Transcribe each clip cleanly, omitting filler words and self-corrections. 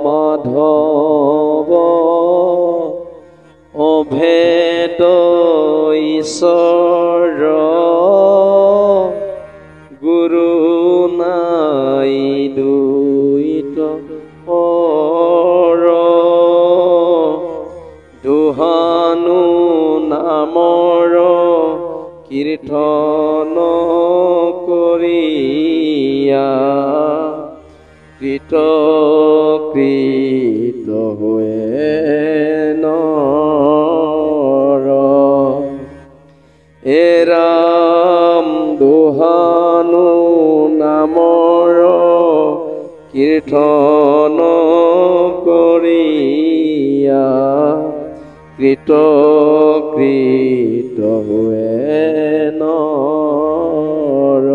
মাধৱ অভেদ ঈশ্বৰ গুৰু নাই দুইত দুহানু নামৰ কীৰ্তন কৰিয়া কৃত হয়ে নৰ এৰাম দুহানু নামৰ কীৰ্তন কৰিয়া কৃত হয়ে নৰ।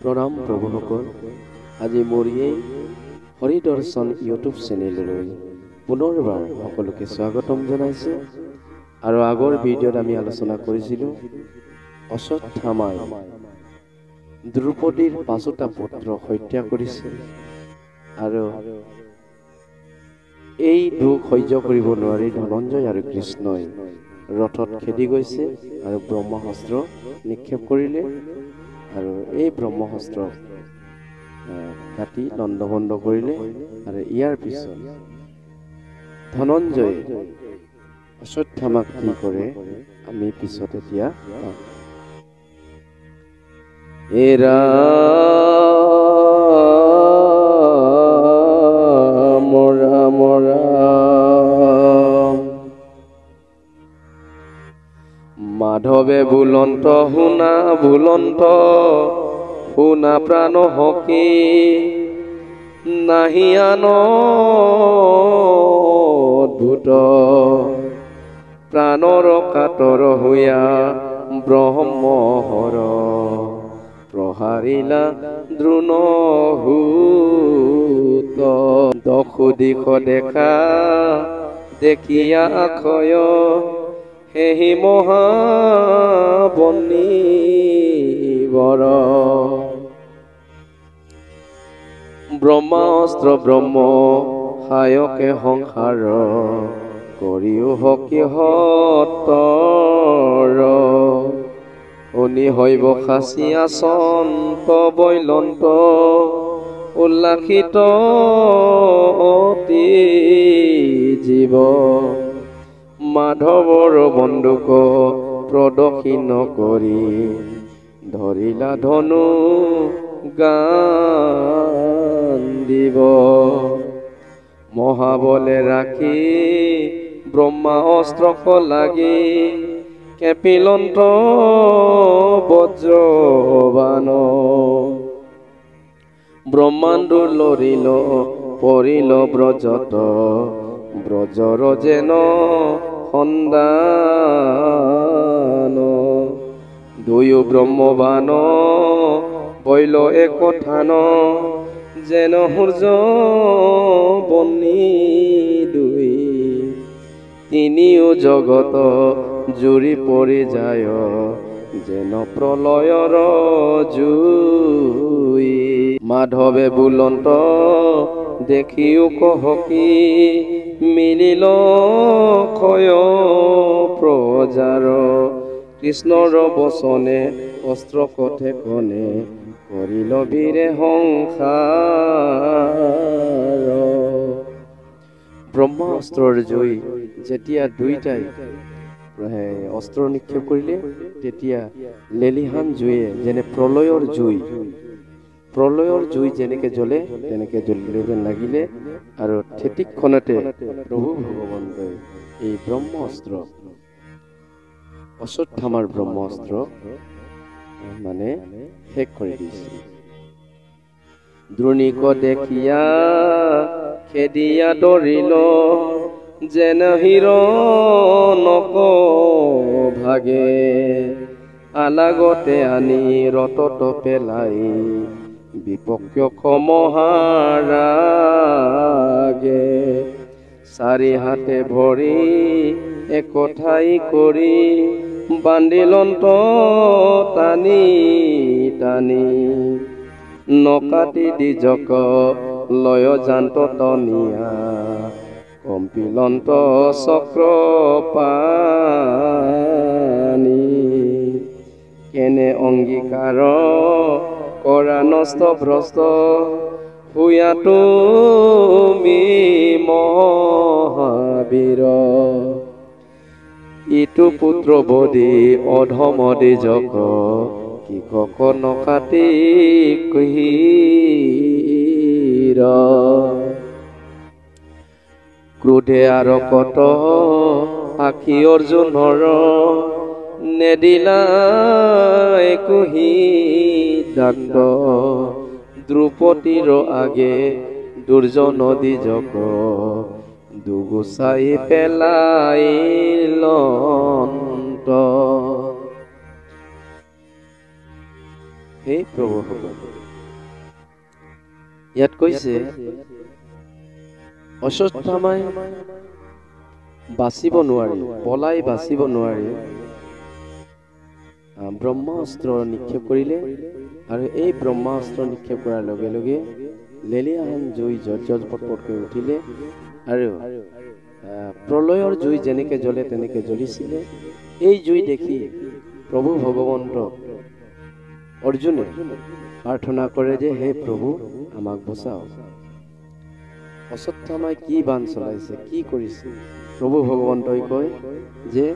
প্ৰণাম প্ৰভুসকল, আজি মোৰ এই হৰিদৰ্শন ইউটিউব চেনেললৈ পুনৰবাৰ সকলোকে স্বাগতম জনাইছোঁ। আৰু আগৰ ভিডিঅ'ত আমি আলোচনা কৰিছিলোঁ অশ্বত্থামাই দ্ৰৌপদীৰ ৫টা পুত্ৰ হত্যা কৰিছিল আৰু এই দুখ সহ্য কৰিব নোৱাৰি ধনঞ্জয় আৰু কৃষ্ণই ৰথত খেদি গৈছে আৰু ব্ৰহ্মাস্ত্ৰ নিক্ষেপ কৰিলে আৰু এই ব্ৰহ্মাস্ত্ৰ কাটি লণ্ডভণ্ড কৰিলে। আৰু ইয়াৰ পিছত ধনঞ্জয়ে অশ্বত্থামাক কি কৰে আমি পিছত এতিয়া এৰা মৰা মাধৱে বুলন্ত শুনা প্ৰাণ হকি নাহি আন অদ্ভুত প্ৰাণৰ কাতৰ হৈয়া ব্ৰহ্মহৰ প্ৰহাৰিলা দ্ৰোণহূত দশো দিশ দেখা দেখিয়া ক্ষয় সেহি মহাবনী বৰ ব্ৰহ্মাস্ত্ৰ ব্ৰহ্ম হায়কে সংসাৰ কৰিও হকি হতৰ অনি হৈব সাচি আচন্ত বৈলন্ত উল্লাসিত অতি জীৱ মাধৱৰ বন্দুক প্ৰদক্ষিণ কৰি ধৰিলা ধনু গান দিব মহাবলে ৰাখি ব্ৰহ্মা অস্ত্ৰক লাগি কেপিলন্ত বজ্ৰবান ব্ৰহ্মাণ্ডু লৰিল পৰিল ব্ৰজত ব্ৰজৰ যেন সন্দান দুয়ো ব্ৰহ্মবান বৈল একথান যেন সূৰ্য বনি দুই তিনিও জগত জুৰি পৰি যায় যেন প্ৰলয়ৰ জুই মাধৱে বুলন্ত দেখিও কহকি মিলিল ক্ষয় প্ৰজাৰ কৃষ্ণৰ বচনে অস্ত্ৰ কথে কনে কৰিল বীৰে সংসাৰ ব্ৰহ্মাস্ত্ৰৰ জুই যেতিয়া দুইটাই অস্ত্ৰ নিক্ষেপ কৰিলে তেতিয়া লেলিহান জুয়ে যেনে প্ৰলয়ৰ জুই যেনেকে জ্বলে তেনেকে জ্বলিব লাগিলে আৰু থেটিকখনতে প্ৰভু ভগৱন্তই এই ব্ৰহ্মাস্ত্ৰ অশ্বত্থামাৰ ব্ৰহ্মাস্ত্ৰ মানে শেষ কৰি দিছিল। দ্ৰোণীক দেখিয়া খেদিয়া দৌৰিল যেন হিৰণক ভাগে আলাগতে আনি ৰতত পেলাই বিপক্ষ মহাৰাগে চাৰি হাতে ভৰি একঠাই কৰি বান্দিলন্ত টানি টানি নকাটি দিজক লয় জান্ত তনিয়া কম্পিলন্ত চক্ৰ পানী কেনে অংগীকাৰ কৰা নষ্ট ভ্ৰষ্ট হুয়া তুমি মহাবীৰ ইটো পুত্ৰ বদি অধম দিজক কি কক নকাটি কহিৰ ক্ৰোধে আৰু কত আখি অৰ্জুনৰ নেদিলা কহি দান্ত দ্ৰুপদীৰ আগে দুৰ্জন দিজক দুগুচাই পেলাই লন্ত হে প্ৰভু ইয়াত কৈছে অশ্বত্থামাই বাচিব নোৱাৰি পলাই বাচিব নোৱাৰি ব্ৰহ্মাস্ত্ৰ নিক্ষেপ কৰিলে আৰু এই ব্ৰহ্মাস্ত্ৰ নিক্ষেপ কৰাৰ লগে লগে লেলিয়াহান জুই জটজটকৈ উঠিলে আৰু প্ৰলয়ৰ জুই যেনেকে জ্বলে তেনেকে জ্বলিছিলে এই জুই দেখি প্ৰভু ভগৱন্ত অৰ্জুনে প্ৰাৰ্থনা কৰে যে হে প্ৰভু আমাক বচাও অশ্বত্থামাই কি বাণ চলাইছে কি কৰিছে প্ৰভু ভগৱন্তই কয় যে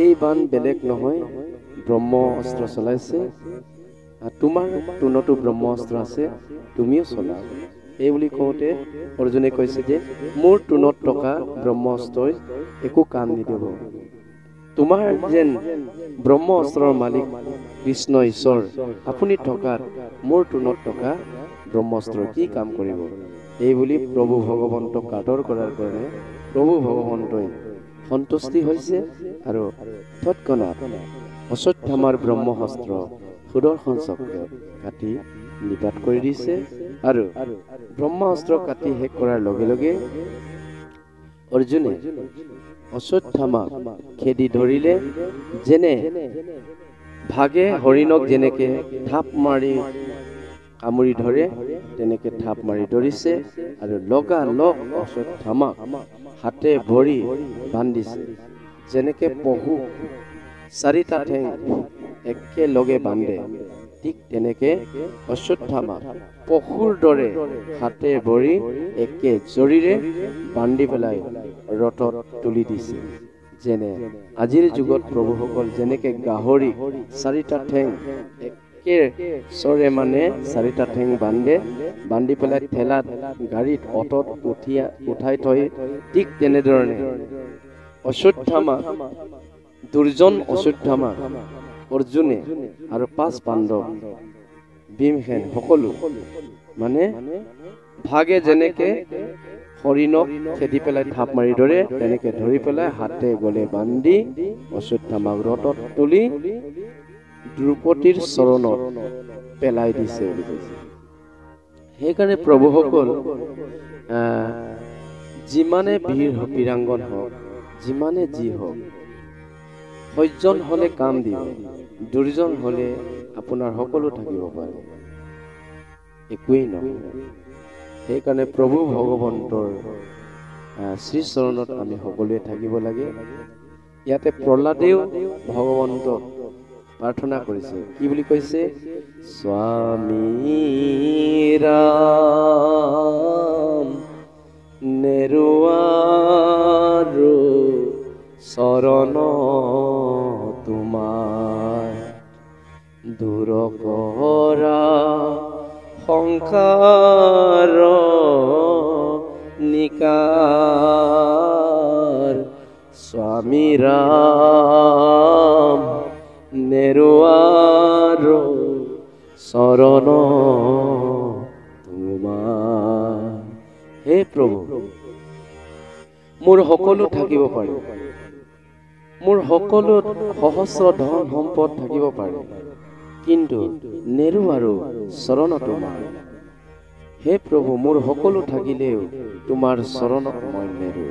এই বাণ বেলেগ নহয় ব্ৰহ্ম অস্ত্ৰ চলাইছে তোমাৰ তোনতো ব্ৰহ্ম অস্ত্ৰ আছে তুমিও চলাও এই বুলি কওঁতে অৰ্জুনে কৈছে যে মোৰ তোনত থকা ব্ৰহ্ম অস্ত্ৰই একো কাম নিদিব তোমাৰ যেন ব্ৰহ্ম অস্ত্ৰৰ মালিক কৃষ্ণ ঈশ্বৰ আপুনি থকাত মোৰ তোনত থকা ব্ৰহ্মাস্ত্ৰ কি কাম কৰিব এই বুলি প্ৰভু ভগৱন্তক আদৰ কৰাৰ কাৰণে প্ৰভু ভগৱন্তই সন্তুষ্টি হৈছে আৰু তৎক্ষণাৎ অশ্বত্থামাৰ ব্ৰহ্মাস্ত্ৰ সুদৰ্শন চক্ৰ কাটি নিপাত কৰি দিছে আৰু ব্ৰহ্মাস্ত্ৰ কাটি শেষ কৰাৰ লগে লগে অৰ্জুনে অশ্বত্থামাক খেদি ধৰিলে যেনে ভাগে হৰিণক যেনেকে থাপ মাৰি কামুৰি ধৰে তেনেকে থাপ মাৰি ধৰিছে আৰু লগা লগ অশ্বত্থামাক হাতে ভৰি বান্ধিছে যেনেকে পহু চাৰিটা ঠেং একেলগে বান্ধে ঠিক তেনেকে অশ্বত্থামাক পশুৰ দৰে হাতে ভৰি একে জৰিৰে বান্ধি পেলাই ৰথত তুলি দিছে যেনে আজিৰ যুগত প্ৰভুসকল যেনেকে গাহৰি চাৰিটা ঠেং একে চৰে মানে চাৰিটা ঠেং বান্ধি পেলাই ঠেলাত গাড়ীত অটত উঠাই থৈ ঠিক তেনেধৰণে অশ্বত্থামাক দুৰ্জন অশ্বত্থামাক অৰ্জুনে আৰু 5 পাণ্ডৱ ভীমসেন সকলো মানে ভাগে যেনেকে হৰিণক খেদি পেলাই থাপ মাৰি ধৰে তেনেকে ধৰি পেলাই হাতে গলে বান্ধি অশ্বত্থামাক ৰথত তুলি দ্ৰুপদীৰ চৰণত পেলাই দিছে বুলি কৈছে সেইকাৰণে প্ৰভুসকল যিমানে বীৰাংগন হওক যিমানে যি হওক সজ্জন হলে কাম দিব দুৰ্জন হলে আপোনাৰ সকলো থাকিব পাৰে একোৱেই নহয় সেইকাৰণে প্ৰভু ভগৱন্তৰ শ্ৰীচৰণত আমি সকলোৱে থাকিব লাগে ইয়াতে প্ৰহ্লাদেও ভগৱন্তক প্ৰাৰ্থনা কৰিছে কি বুলি কৈছে স্বামী ৰাম নেৰুৱাৰো চৰণ তোমাৰ দূৰ কৰা সংসাৰ নিকাৰ স্বামী ৰাম নেৰুৱাৰো চৰণ তোমাৰ হে প্ৰভু মোৰ সকলো থাকিব পাৰে মোৰ সকলো সহস্ৰ ধন সম্পদ থাকিব পাৰে কিন্তু নেৰুৱাৰো চৰণ তোমাৰ হে প্ৰভু মোৰ সকলো থাকিলেও তোমাৰ চৰণক মই নেৰু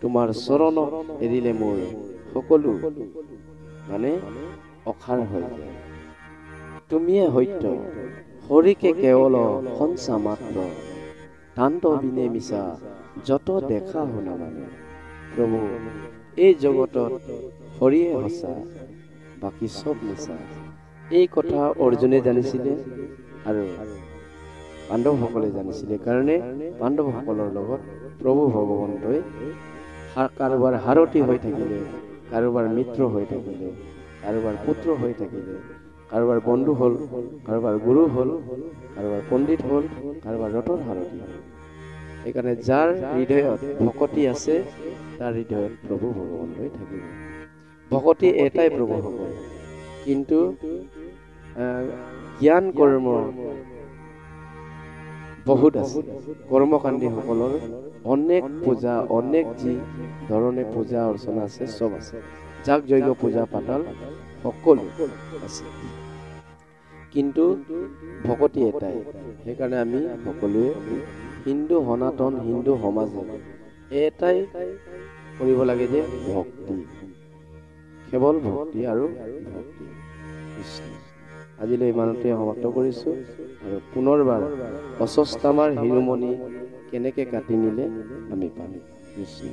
তোমাৰ চৰণক এৰিলে মোৰ সকলো মানে অসাৰ হৈ যায় তুমিয়ে সত্য হৰিকে কেৱল সঞ্চা মাত্ৰ তান্ত বিনে মিছা যত দেখা শুনা মানে। প্ৰভু, এই জগতত হৰিয়ে সঁচা, বাকী চব মিছা। এই কথা অৰ্জুনে জানিছিলে আৰু পাণ্ডৱসকলে জানিছিলে কাৰণে পাণ্ডৱসকলৰ লগত প্ৰভু ভগৱন্তই কাৰোবাৰ সাৰথি হৈ থাকিলে, কাৰোবাৰ মিত্ৰ হৈ থাকিলে, কাৰোবাৰ পুত্ৰ হৈ থাকিলে, কাৰোবাৰ বন্ধু হ'ল, কাৰোবাৰ গুৰু হ'ল, কাৰোবাৰ পণ্ডিত হ'ল, কাৰোবাৰ ৰথৰ সাৰথি হ'ল। সেইকাৰণে যাৰ হৃদয়ত ভকতি আছে তাৰ হৃদয়ত প্ৰভু ভগৱন্তই থাকিব। ভকতি এটাই প্ৰভুসকল, কিন্তু জ্ঞান কৰ্ম বহুত আছে। কৰ্মকাণ্ডীসকলৰ অনেক পূজা, অনেক যি ধৰণে পূজা অৰ্চনা আছে, চব আছে। যাগ যজ্ঞ পূজা পাতল সকলো আছে, কিন্তু ভকতি এটাই। সেইকাৰণে আমি সকলোৱে হিন্দু সনাতন হিন্দু সমাজে এটাই কৰিব লাগে যে ভক্তি, কেৱল ভক্তি আৰু ভক্তি। কৃষ্ণ। আজিলৈ ইমানতে সমাপ্ত কৰিছোঁ আৰু পুনৰবাৰ অস্বস্থামাৰ শিৰোমণি কেনেকৈ কাটি নিলে আমি পাম। কৃষ্ণ।